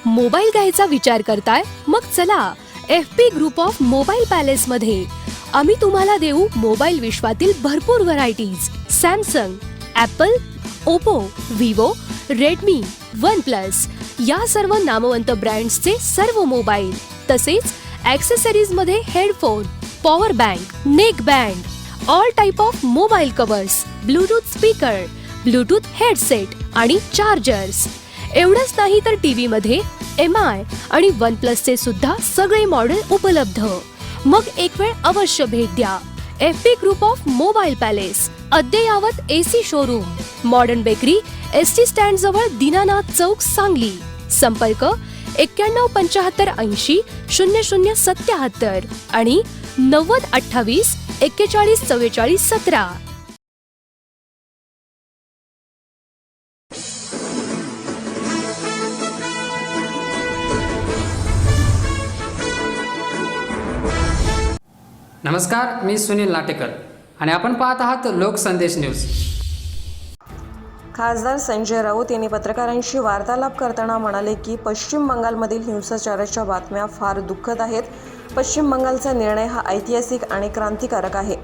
Mobile घ्यायचा विचार करताय? मग चला FP group of mobile palace मध्ये आम्ही तुम्हाला देऊ मोबाईल विश्वातील भरपूर varieties. Samsung, Apple, Oppo, Vivo, Redmi, OnePlus या सर्व नामवंत ब्रँड्सचे सर्व मोबाईल, तसेच ॲक्सेसरीज मध्ये headphone, power bank, neck band, all type of mobile covers, Bluetooth speaker, Bluetooth headset आणि चार्जर्स. एवढंच नाही तर टीव्ही मध्ये MI आणि OnePlus चे सुद्धा सगळे मॉडेल उपलब्ध. मग एक वेळ अवश्य भेट द्या. FP group of mobile palace, अद्ययावत AC showroom, modern bakery, ST stand जवळ दीनानाथ चौक, सांगली. संपर्क 917580 0077 आणि 9028 4144 17. नमस्कार, मी सुनील नाटेकर आणि आपण पाहत आहात लोकसंदेश न्यूज. खासदार संजय राऊत यांनी पत्रकारांशी वार्तालाप करताना म्हणाले की पश्चिम बंगालमधील हिंसाचाराच्या बातम्या फार दुःखद आहेत. पश्चिम बंगालचा निर्णय हा ऐतिहासिक आणि क्रांतिकारक आहे.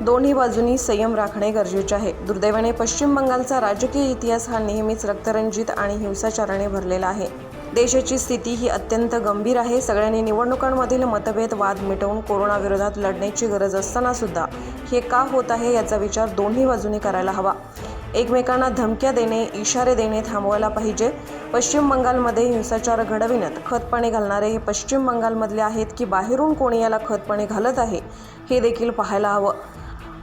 दोन्ही बाजूंनी संयम राखणे गरजेचे आहे. दुर्दैवाने पश्चिम बंगालचा राजकीय इतिहास हा नेहमीच रक्तरंजित आणि हिंसाचाराने भरलेला आहे. देशाची स्थिती ही अत्यंत गंभीर आहे. सगळ्यांनी निवडणुकांमधील मतभेद वाद मिटवून कोरोनाविरोधात लढण्याची गरज असताना सुद्धा हे का होत आहे याचा विचार दोन्ही बाजूंनी करायला हवा. एकमेकांना धमक्या देणे, इशारे देणे थांबवायला पाहिजे. पश्चिम बंगालमध्ये हिंसाचार घडविण्यात खतपाणी घालणारे हे पश्चिम बंगालमधले आहेत की बाहेरून कोणी याला खतपाणी घालत आहे हे देखील पाहायला हवं.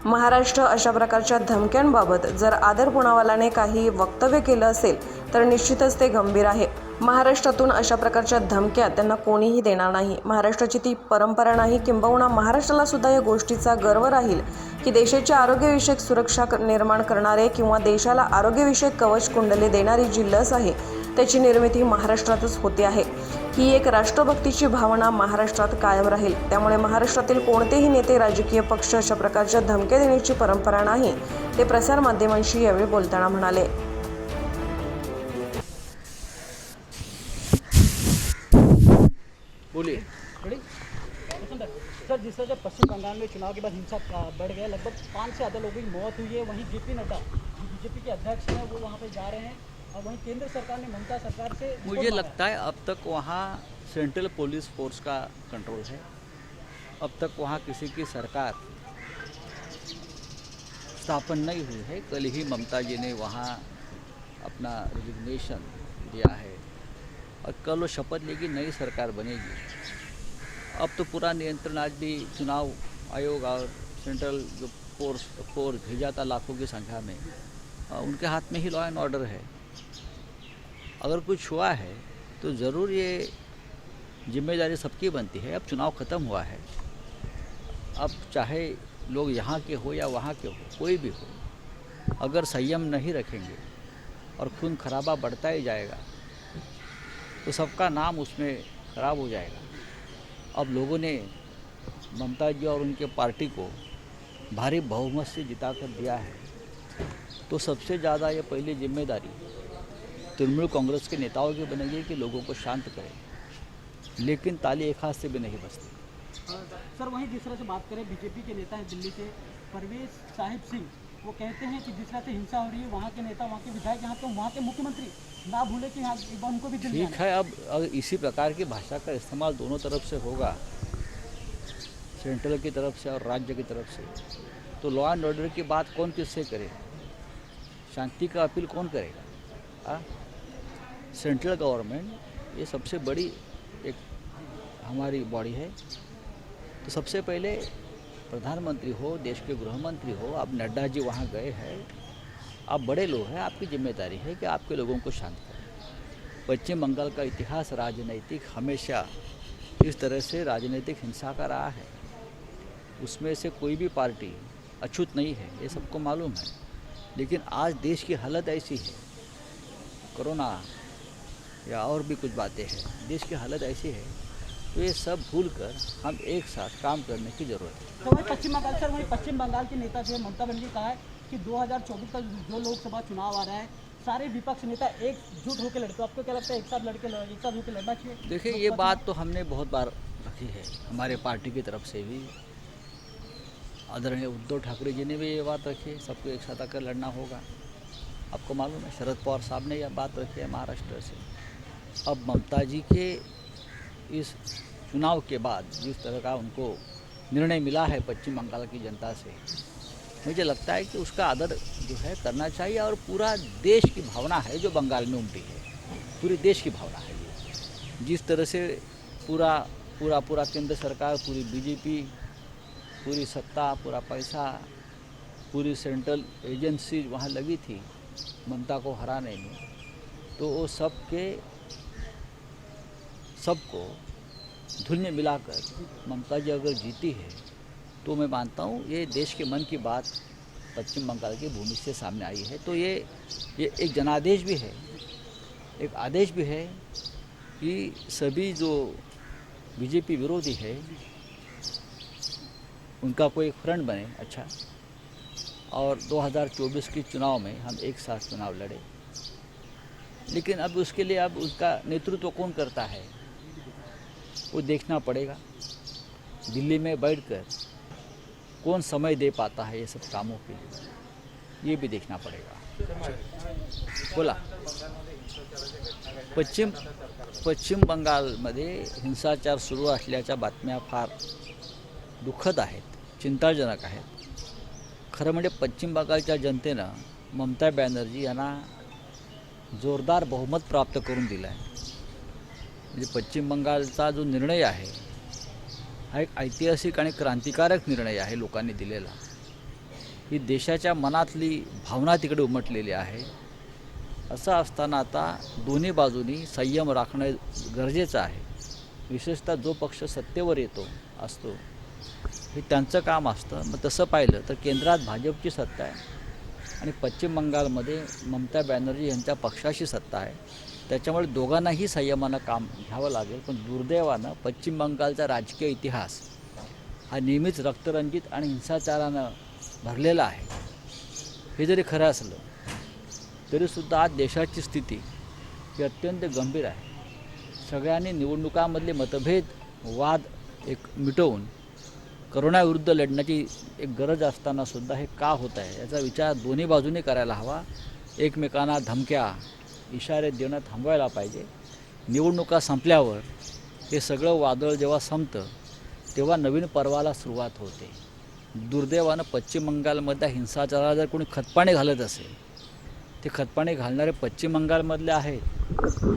महाराष्ट्र अशा प्रकारच्या धमक्यांबाबत जर आदर पुनावालाने काही वक्तव्य केलं असेल तर निश्चितच ते गंभीर आहे. महाराष्ट्रातून अशा प्रकारच्या धमक्या त्यांना कोणीही देणार नाही. महाराष्ट्राची ती परंपरा नाही. किंबहुना महाराष्ट्राला सुद्धा या गोष्टीचा गर्व राहील की देशाची आरोग्यविषयक सुरक्षा निर्माण करणारे किंवा देशाला आरोग्यविषयक कवच कुंडले देणारी जी लस आहे त्याची निर्मिती महाराष्ट्रातच होते आहे. ही एक राष्ट्रभक्तीची भावना महाराष्ट्रात कायम राहील. त्यामुळे महाराष्ट्रातील कोणतेही नेते, राजकीय पक्ष अशा प्रकारच्या धमक्या देण्याची परंपरा नाही, ते प्रसारमाध्यमांशी यावेळी बोलताना म्हणाले. बोलिए सर, जिस तरह पश्चिम बंगाल में चुनाव के बाद हिंसा बढ़ गया, लगभग 5 से ज़्यादा लोगों की मौत हुई है. वहीं JP नड्डा जो BJP के अध्यक्ष हैं वो वहाँ पे जा रहे हैं और वहीं केंद्र सरकार ने ममता सरकार से मुझे लगता है अब तक वहाँ सेंट्रल पुलिस फोर्स का कंट्रोल है. अब तक वहाँ किसी की सरकार स्थापन नहीं हुई है. कल ही ममता जी ने वहाँ अपना रिजिग्नेशन दिया है और कल वो शपथ लेगी, नई सरकार बनेगी. अब तो पूरा नियंत्रण आज भी चुनाव आयोग और सेंट्रल जो फोर्स भेजा था लाखों की संख्या में, उनके हाथ में ही लॉ एंड ऑर्डर है. अगर कुछ हुआ है तो ज़रूर ये जिम्मेदारी सबकी बनती है. अब चुनाव ख़त्म हुआ है. अब चाहे लोग यहाँ के हो या वहाँ के हो, कोई भी हो, अगर संयम नहीं रखेंगे और खून खराबा बढ़ता ही जाएगा तो सबका नाम उसमें खराब हो जाएगा. अब लोगों ने ममता जी और उनके पार्टी को भारी बहुमत से जिता कर दिया है, तो सबसे ज़्यादा ये पहली जिम्मेदारी तृणमूल कांग्रेस के नेताओं की बनेगी कि लोगों को शांत करें. लेकिन ताली एक हाथ से भी नहीं बजती. सर, वहीं जिस तरह से बात करें, BJP के नेता हैं दिल्ली से परवेज साहिब सिंह, वो कहते हैं कि जिस तरह से हिंसा हो रही है, वहाँ के नेता, वहाँ के विधायक, यहाँ पे वहाँ के मुख्यमंत्री ना भूले कि यहाँ एक बार उनको भी दिल्ली ठीक है. अब अगर इसी प्रकार की भाषा का इस्तेमाल दोनों तरफ से होगा, सेंट्रल की तरफ से और राज्य की तरफ से, तो लॉ एंड ऑर्डर की बात कौन किससे करेगा? शांति का अपील कौन करेगा? सेंट्रल गवर्नमेंट ये सबसे बड़ी एक हमारी बॉडी है. तो सबसे पहले प्रधानमंत्री हो, देश के गृह मंत्री हो, अब नड्डा जी वहाँ गए हैं, आप बड़े लोग हैं, आपकी जिम्मेदारी है कि आपके लोगों को शांत करें. पश्चिम बंगाल का इतिहास राजनीतिक हमेशा इस तरह से राजनीतिक हिंसा का रहा है. उसमें से कोई भी पार्टी अछूत नहीं है, ये सबको मालूम है. लेकिन आज देश की हालत ऐसी है, कोरोना या और भी कुछ बातें हैं, देश की हालत ऐसी है, तो ये सब भूलकर हम एक साथ काम करने की ज़रूरत है. तो वहीं पश्चिम बंगाल के नेता जो है ममता बनर्जी कहा है कि 2024 तक जो लोकसभा चुनाव आ रहा है सारे विपक्ष नेता एकजुट होकर लड़ते, आपको क्या लगता है एक साथ होकर लड़ना चाहिए? देखिए, ये बात तो हमने बहुत बार रखी है, हमारे पार्टी की तरफ से भी। आदरणीय उद्धव ठाकरे जी ने भी ये बात रखी है, सबको एक साथ आकर लड़ना होगा। आपको मालूम है, शरद पवार साहब ने यह बात रखी है महाराष्ट्र से। अब ममता जी के इस चुनाव के बाद जिस तरह का उनको निर्णय मिला है पश्चिम बंगाल की जनता से, मुझे लगता है कि उसका आदर जो है करना चाहिए। और पूरा देश की भावना है जो बंगाल में उमटी है, पूरे देश की भावना है ये। जिस तरह से पूरा केंद्र सरकार, पूरी बीजेपी, पूरी सत्ता, पूरा पैसा, पूरी सेंट्रल एजेंसी वहाँ लगी थी ममता को हराने में, तो वो सबको धुल में मिलाकर ममता जी अगर जीती है तो मैं मानता हूँ ये देश के मन की बात पश्चिम बंगाल की भूमि से सामने आई है। तो ये एक जनादेश भी है, एक आदेश भी है कि सभी जो बीजेपी विरोधी है उनका कोई फ्रंट बने अच्छा, और 2024 के चुनाव में हम एक साथ चुनाव लड़े। लेकिन अब उसके लिए अब उसका नेतृत्व कौन करता है वो देखना पड़ेगा। दिल्ली में बैठकर कौन समय दे पाता है ये सब कामों के लिए, ये भी देखना पड़ेगा। बोला, पश्चिम बंगालमध्ये हिंसाचार सुरू असल्याच्या बातम्या फार दुःखद आहेत, चिंताजनक आहेत। खरं म्हणजे पश्चिम बंगालच्या जनतेनं ममता बॅनर्जी यांना जोरदार बहुमत प्राप्त करून दिलं आहे। म्हणजे पश्चिम बंगालचा जो निर्णय आहे हा एक ऐतिहासिक आणि क्रांतिकारक निर्णय आहे लोकांनी दिलेला। ही देशाच्या मनातली भावना तिकडे उमटलेली आहे। असं असताना आता दोन्ही बाजूनी संयम राखणं गरजेचं आहे। विशेषतः जो पक्ष सत्तेवर असतो हे त्यांचं काम असतं। मग तसं पाहिलं तर केंद्रात भाजपची सत्ता आहे आणि पश्चिम बंगालमध्ये ममता बॅनर्जी यांच्या पक्षाची सत्ता आहे। त्याच्यामुळे दोघांनाही संयमानं काम घ्यावं लागेल। पण दुर्दैवानं पश्चिम बंगालचा राजकीय इतिहास हा नेहमीच रक्तरंजित आणि हिंसाचारानं भरलेला आहे। हे जरी खरं असलं तरीसुद्धा आज देशाची स्थिती ही अत्यंत गंभीर आहे। सगळ्यांनी निवडणुकांमधले मतभेद वाद एक मिटवून करोनाविरुद्ध लढण्याची एक गरज असताना सुद्धा हे का होत आहे याचा विचार दोन्ही बाजूने करायला हवा। एकमेकांना धमक्या इशारे देणं थांबवायला पाहिजे। निवडणुका संपल्यावर हे सगळं वादळ जेव्हा संपतं तेव्हा नवीन पर्वाला सुरुवात होते। दुर्दैवानं पश्चिम बंगालमधल्या हिंसाचाराला जर कोणी खतपाणी घालत असेल ते खतपाणी घालणारे पश्चिम बंगालमधले आहेत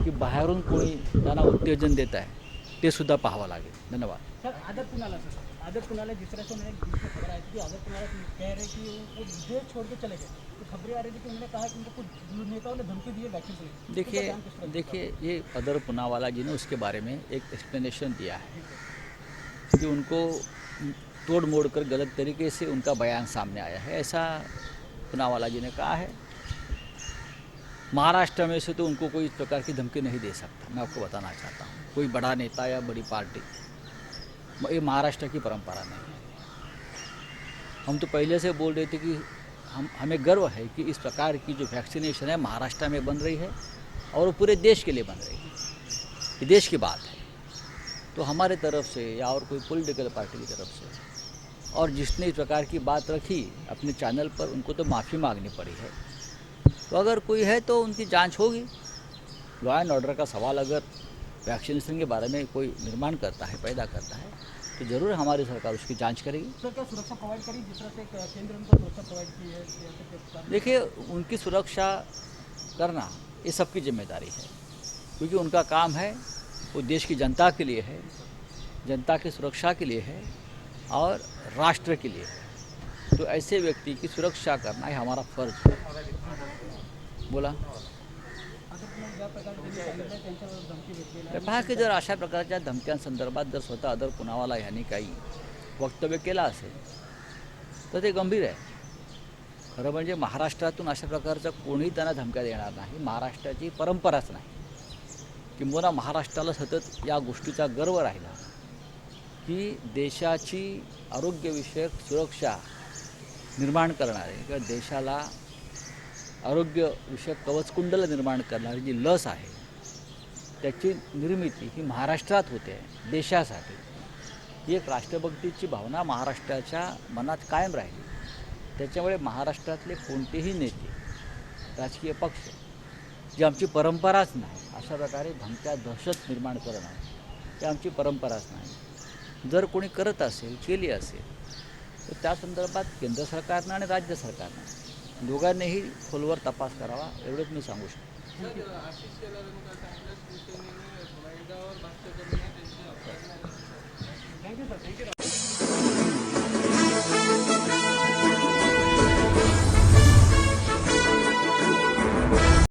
की बाहेरून कोणी त्यांना उत्तेजन देत आहे ते सुद्धा पाहावं लागेल। धन्यवाद। सर, आदर कुनाला जिस तरह से उन्होंने खबर आई थी कि आदर कुनाला कह रहे कि वो देश छोड़ के चले गए, तो खबरें आ रही थी कि उन्होंने कहा कि उनको कुछ नेताओं ने धमकी दी है वैक्सीन के लिए। देखिए ये अदर पुनावाला जी ने उसके बारे में एक एक्सप्लेनेशन दिया है कि उनको तोड़ मोड़ कर गलत तरीके से उनका बयान सामने आया है, ऐसा पुनावाला जी ने कहा है। महाराष्ट्र में से तो उनको कोई इस प्रकार की धमकी नहीं दे सकता। मैं आपको बताना चाहता हूँ, कोई बड़ा नेता या बड़ी पार्टी, ये महाराष्ट्र की परंपरा नहीं है। हम तो पहले से बोल रहे थे कि हमें गर्व है कि इस प्रकार की जो वैक्सीनेशन है महाराष्ट्र में बन रही है और वो पूरे देश के लिए बन रही है। ये देश की बात है। तो हमारे तरफ से या और कोई पॉलिटिकल पार्टी की तरफ से और जिसने इस प्रकार की बात रखी अपने चैनल पर उनको तो माफ़ी मांगनी पड़ी है। तो अगर कोई है तो उनकी जांच होगी। लॉ एंड ऑर्डर का सवाल अगर वैक्सीनेशन के बारे में कोई निर्माण करता है, पैदा करता है, तो ज़रूर हमारी सरकार उसकी जांच करेगी। सर, क्या सुरक्षा प्रोवाइड करी जिस तरह से केंद्र उनको सुरक्षा प्रोवाइड की है? देखिए, उनकी सुरक्षा करना ये सबकी जिम्मेदारी है, क्योंकि उनका काम है वो देश की जनता के लिए है, जनता की सुरक्षा के लिए है और राष्ट्र के लिए है। तो ऐसे व्यक्ति की सुरक्षा करना ये हमारा फर्ज है। बोला पहा की जर अशा प्रकारच्या धमक्यांसंदर्भात जर स्वतः अदर पुनावाला यांनी काही वक्तव्य केलं असेल तर ते गंभीर आहे। खरं म्हणजे महाराष्ट्रातून अशा प्रकारचं कोणीही त्यांना धमक्या देणार नाही। महाराष्ट्राची परंपराच नाही। किंबहुना महाराष्ट्राला सतत या गोष्टीचा गर्व राहिला की देशाची आरोग्यविषयक सुरक्षा निर्माण करणारे किंवा देशाला आरोग्यविषयक कवचकुंडल निर्माण करणारी जी लस आहे त्याची निर्मिती ही महाराष्ट्रात होते आहे देशासाठी. ही एक राष्ट्रभक्तीची भावना महाराष्ट्राच्या मनात कायम राहिली. त्याच्यामुळे महाराष्ट्रातले कोणतेही नेते राजकीय पक्ष जी आमची परंपराच नाही अशा प्रकारे धमक्या दहशत निर्माण करणं ही आमची परंपराच नाही. जर कोणी करत असेल केली असेल तर त्या संदर्भात केंद्र सरकारनं आणि राज्य सरकारनं दोघांनीही खोलवर तपास करावा एवढंच मी सांगू शकतो. Thank you sir, thank you.